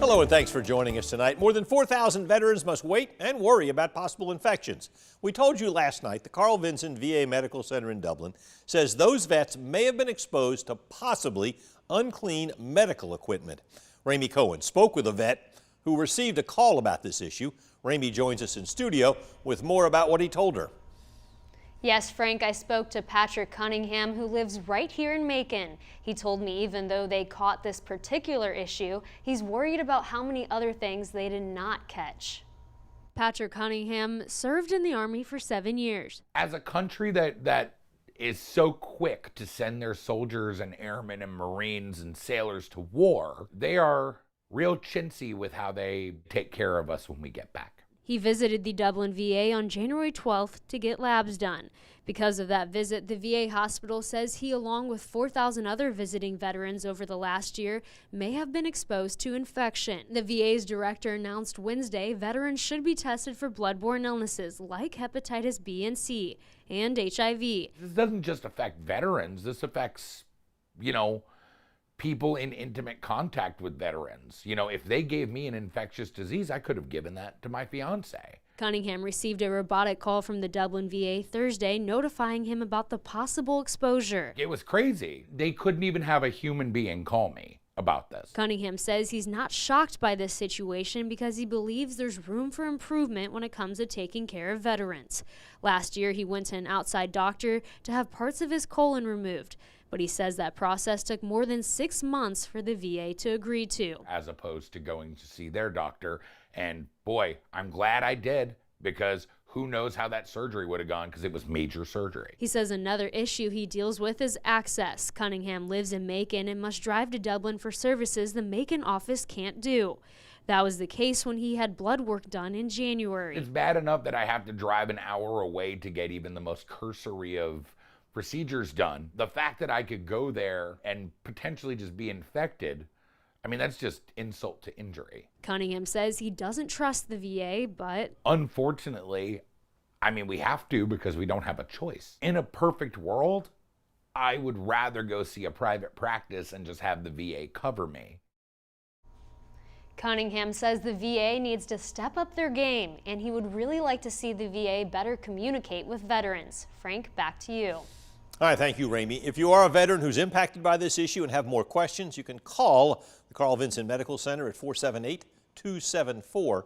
Hello and thanks for joining us tonight. More than 4,000 veterans must wait and worry about possible infections. We told you last night the Carl Vinson VA Medical Center in Dublin says those vets may have been exposed to possibly unclean medical equipment. Ramey Cohen spoke with a vet who received a call about this issue. Ramey joins us in studio with more about what he told her. Yes, Frank, I spoke to Patrick Cunningham, who lives right here in Macon. He told me even though they caught this particular issue, he's worried about how many other things they did not catch. Patrick Cunningham served in the Army for 7 years. As a country that is so quick to send their soldiers and airmen and Marines and sailors to war, they are real chintzy with how they take care of us when we get back. He visited the Dublin VA on January 12th to get labs done. Because of that visit, the VA hospital says he, along with 4,000 other visiting veterans over the last year, may have been exposed to infection. The VA's director announced Wednesday veterans should be tested for bloodborne illnesses like hepatitis B and C and HIV. This doesn't just affect veterans. This affects, people in intimate contact with veterans. If they gave me an infectious disease, I could have given that to my fiance. Cunningham received a robotic call from the Dublin VA Thursday notifying him about the possible exposure. It was crazy. They couldn't even have a human being call me about this. Cunningham says he's not shocked by this situation because he believes there's room for improvement when it comes to taking care of veterans. Last year, he went to an outside doctor to have parts of his colon removed, but he says that process took more than 6 months for the VA to agree to. As opposed to going to see their doctor, and boy, I'm glad I did, because who knows how that surgery would have gone, because it was major surgery. He says another issue he deals with is access. Cunningham lives in Macon and must drive to Dublin for services the Macon office can't do. That was the case when he had blood work done in January. It's bad enough that I have to drive an hour away to get even the most cursory of procedures done. The fact that I could go there and potentially just be infected, that's just insult to injury. Cunningham says he doesn't trust the VA, but unfortunately, we have to because we don't have a choice. In a perfect world, I would rather go see a private practice and just have the VA cover me. Cunningham says the VA needs to step up their game, and he would really like to see the VA better communicate with veterans. Frank, back to you. All right, thank you, Ramey. If you are a veteran who's impacted by this issue and have more questions, you can call the Carl Vinson Medical Center at 478-274-5400.